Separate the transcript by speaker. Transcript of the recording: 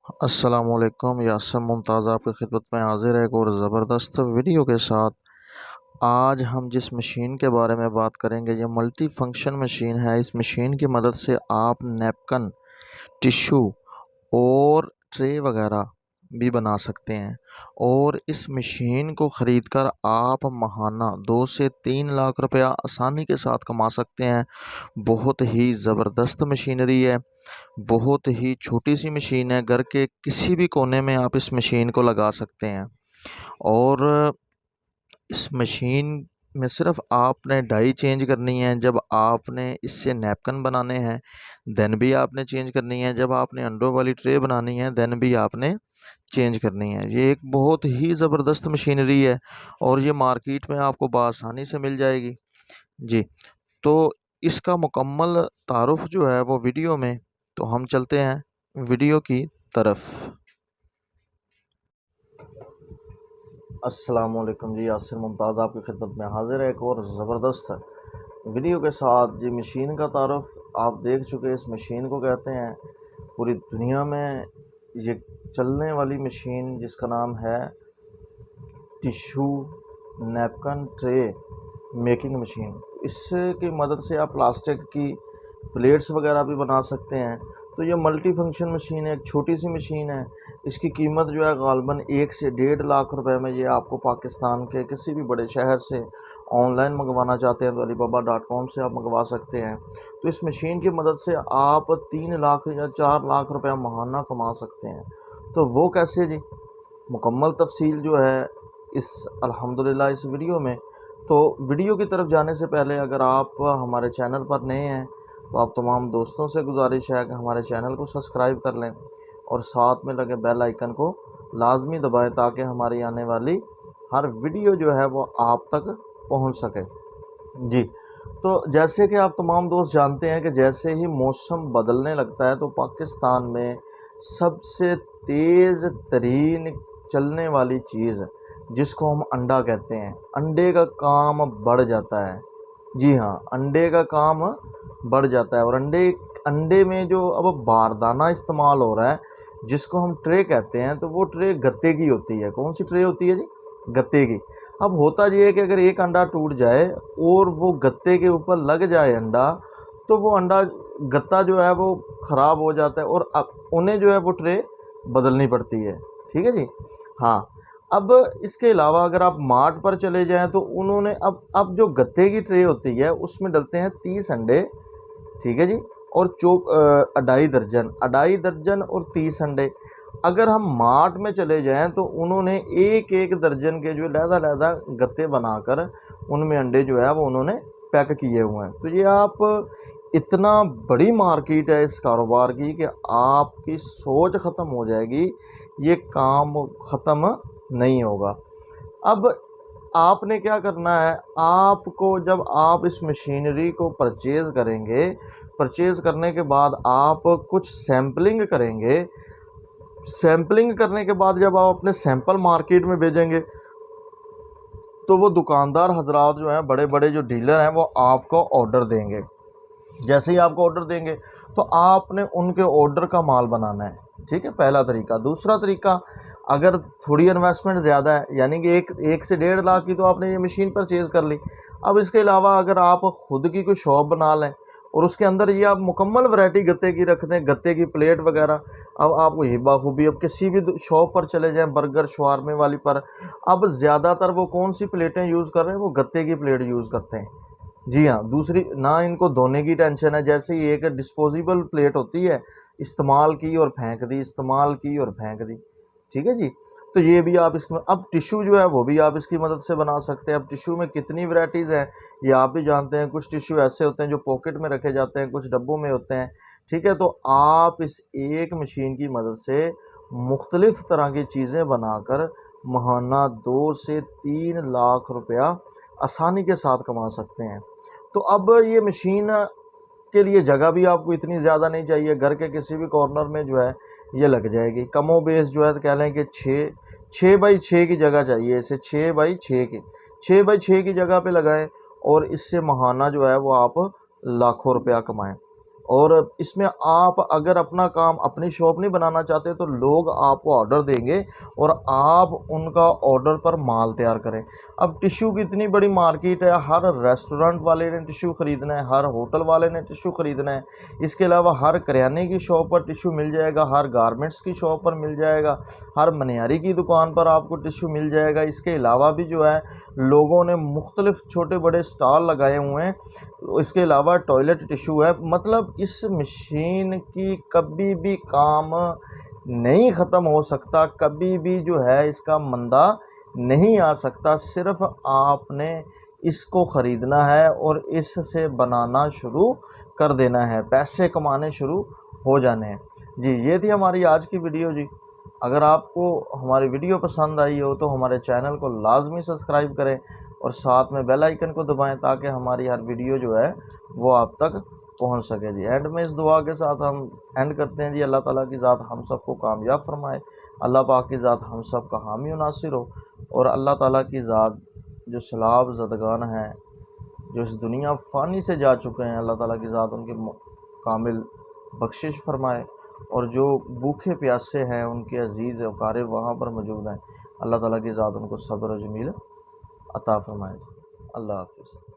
Speaker 1: अस्सलामुअलैकुम। यासर मुमताज़ आपकी खिदमत में हाजिर है एक और ज़बरदस्त वीडियो के साथ। आज हम जिस मशीन के बारे में बात करेंगे ये मल्टी फंक्शन मशीन है। इस मशीन की मदद से आप नैपकिन, टिश्यू और ट्रे वगैरह भी बना सकते हैं। और इस मशीन को ख़रीद कर आप माहाना 2 से 3 लाख रुपया आसानी के साथ कमा सकते हैं। बहुत ही ज़बरदस्त मशीनरी है, बहुत ही छोटी सी मशीन है। घर के किसी भी कोने में आप इस मशीन को लगा सकते हैं। और इस मशीन में सिर्फ आपने डाई चेंज करनी है। जब आपने इससे नैपकिन बनाने हैं देन भी आपने चेंज करनी है। जब आपने अंडों वाली ट्रे बनानी है देन भी आपने चेंज करनी है। ये एक बहुत ही ज़बरदस्त मशीनरी है और ये मार्केट में आपको बआसानी से मिल जाएगी जी। तो इसका मुकम्मल तारुफ जो है वो वीडियो में, तो हम चलते हैं वीडियो की तरफ। अस्सलामुअलैकुम जी, यासिर मुमताज़ आपकी खिदमत में हाजिर है एक और ज़बरदस्त वीडियो के साथ। जी मशीन का तारुफ आप देख चुके। इस मशीन को कहते हैं पूरी दुनिया में ये चलने वाली मशीन जिसका नाम है tissue napkin tray making machine. इसकी मदद से आप प्लास्टिक की प्लेट्स वगैरह भी बना सकते हैं। तो ये मल्टी फंक्शन मशीन है, एक छोटी सी मशीन है। इसकी कीमत जो है गालबन 1 से 1.5 लाख रुपए में ये आपको पाकिस्तान के किसी भी बड़े शहर से ऑनलाइन मंगवाना चाहते हैं तो alibaba.com से आप मंगवा सकते हैं। तो इस मशीन की मदद से आप 3 लाख या 4 लाख रुपया माहाना कमा सकते हैं। तो वो कैसे जी, मुकम्मल तफसील जो है इस अल्हम्दुलिल्लाह इस वीडियो में। तो वीडियो की तरफ जाने से पहले अगर आप हमारे चैनल पर नए हैं तो आप तमाम दोस्तों से गुजारिश है कि हमारे चैनल को सब्सक्राइब कर लें और साथ में लगे बेल आइकन को लाजमी दबाएं ताकि हमारी आने वाली हर वीडियो जो है वो आप तक पहुंच सके जी। तो जैसे कि आप तमाम दोस्त जानते हैं कि जैसे ही मौसम बदलने लगता है तो पाकिस्तान में सबसे तेज़ तरीन चलने वाली चीज़ जिसको हम अंडा कहते हैं, अंडे का काम बढ़ जाता है। जी हाँ, अंडे का काम बढ़ जाता है। और अंडे अंडे में जो अब बारदाना इस्तेमाल हो रहा है जिसको हम ट्रे कहते हैं, तो वो ट्रे गत्ते की होती है। कौन सी ट्रे होती है जी? गत्ते की। अब होता ये है कि अगर एक अंडा टूट जाए और वो गत्ते के ऊपर लग जाए अंडा, तो वो अंडा गत्ता जो है वो ख़राब हो जाता है और उन्हें जो है वो ट्रे बदलनी पड़ती है। ठीक है जी। हाँ, अब इसके अलावा अगर आप मार्ट पर चले जाएं तो उन्होंने अब जो गत्ते की ट्रे होती है उसमें डलते हैं 30 अंडे। ठीक है जी। और अढ़ाई दर्जन और 30 अंडे। अगर हम मार्ट में चले जाएं तो उन्होंने एक एक दर्जन के जो लहदा गत्ते बनाकर उनमें अंडे जो है वो उन्होंने पैक किए हुए हैं। तो ये आप इतना बड़ी मार्केट है इस कारोबार की कि आपकी सोच ख़त्म हो जाएगी, ये काम ख़त्म नहीं होगा। अब आपने क्या करना है, आपको जब आप इस मशीनरी को परचेज़ करेंगे, परचेज़ करने के बाद आप कुछ सैम्पलिंग करेंगे। सैम्पलिंग करने के बाद जब आप अपने सैंपल मार्केट में भेजेंगे तो वो दुकानदार हजरात जो हैं, बड़े बड़े जो डीलर हैं, वो आपको ऑर्डर देंगे। जैसे ही आपको ऑर्डर देंगे तो आपने उनके ऑर्डर का माल बनाना है। ठीक है, पहला तरीका। दूसरा तरीका, अगर थोड़ी इन्वेस्टमेंट ज़्यादा है, यानी कि एक से 1.5 लाख की, तो आपने ये मशीन परचेज़ कर ली। अब इसके अलावा अगर आप ख़ुद की कोई शॉप बना लें और उसके अंदर ये आप मुकम्मल वैरायटी गत्ते की रख दें, गत्ते की प्लेट वगैरह, अब आपको ये बाखूबी, अब किसी भी शॉप पर चले जाएं, बर्गर शवारमे वाली पर, अब ज़्यादातर वो कौन सी प्लेटें यूज़ कर रहे हैं? वो गत्ते की प्लेट यूज़ करते हैं। जी हाँ, दूसरी ना इनको धोने की टेंशन है। जैसे ही एक डिस्पोजेबल प्लेट होती है, इस्तेमाल की और फेंक दी, इस्तेमाल की और फेंक दी। ठीक है जी। तो ये भी आप इसमें, अब टिश्यू जो है वो भी आप इसकी मदद से बना सकते हैं। अब टिश्यू में कितनी वैरायटीज़ हैं ये आप भी जानते हैं। कुछ टिश्यू ऐसे होते हैं जो पॉकेट में रखे जाते हैं, कुछ डब्बों में होते हैं। ठीक है, तो आप इस एक मशीन की मदद से मुख्तलिफ़ तरह की चीज़ें बनाकर माहाना 2 से 3 लाख रुपया आसानी के साथ कमा सकते हैं। तो अब ये मशीन के लिए जगह भी आपको इतनी ज़्यादा नहीं चाहिए, घर के किसी भी कॉर्नर में जो है ये लग जाएगी। कमो बेस जो है तो कह लें कि 6 बाई 6 की जगह चाहिए इसे, 6 बाई 6 की जगह पे लगाएं और इससे माहाना जो है वो आप लाखों रुपया कमाएं। और इसमें आप अगर अपना काम अपनी शॉप नहीं बनाना चाहते तो लोग आपको ऑर्डर देंगे और आप उनका ऑर्डर पर माल तैयार करें। अब टिश्यू की इतनी बड़ी मार्केट है, हर रेस्टोरेंट वाले ने टिश्यू ख़रीदना है, हर होटल वाले ने टिश्यू ख़रीदना है। इसके अलावा हर करियाने की शॉप पर टिश्यू मिल जाएगा, हर गारमेंट्स की शॉप पर मिल जाएगा, हर मनियारी की दुकान पर आपको टिश्यू मिल जाएगा। इसके अलावा भी जो है लोगों ने मुख्तलिफ छोटे बड़े स्टॉल लगाए हुए हैं। इसके अलावा टॉयलेट टिश्यू है। मतलब इस मशीन की कभी भी काम नहीं ख़त्म हो सकता, कभी भी जो है इसका मंदा नहीं आ सकता। सिर्फ आपने इसको ख़रीदना है और इससे बनाना शुरू कर देना है, पैसे कमाने शुरू हो जाने हैं। जी ये थी हमारी आज की वीडियो जी। अगर आपको हमारी वीडियो पसंद आई हो तो हमारे चैनल को लाजमी सब्सक्राइब करें और साथ में बेल आइकन को दबाएं ताकि हमारी हर वीडियो जो है वो आप तक पहुंच सके जी। एंड में इस दुआ के साथ हम एंड करते हैं जी। अल्लाह ताला की ज़ात हम सबको कामयाब फरमाए, अल्लाह पाक की ज़ात हम सब का हामी और नासिर हो, और अल्लाह ताला की ज़ात जो सलाब ज़दगान हैं जो इस दुनिया फ़ानी से जा चुके हैं, अल्लाह ताला की ज़ात उनकी कामिल बख्शिश फरमाए, और जो भूखे प्यासे हैं उनके अजीज़ अकारिब वहाँ पर मौजूद हैं, अल्लाह ताला की ज़ात उनको सब्र और जमील अता फरमाए। अल्लाह हाफ़िज़।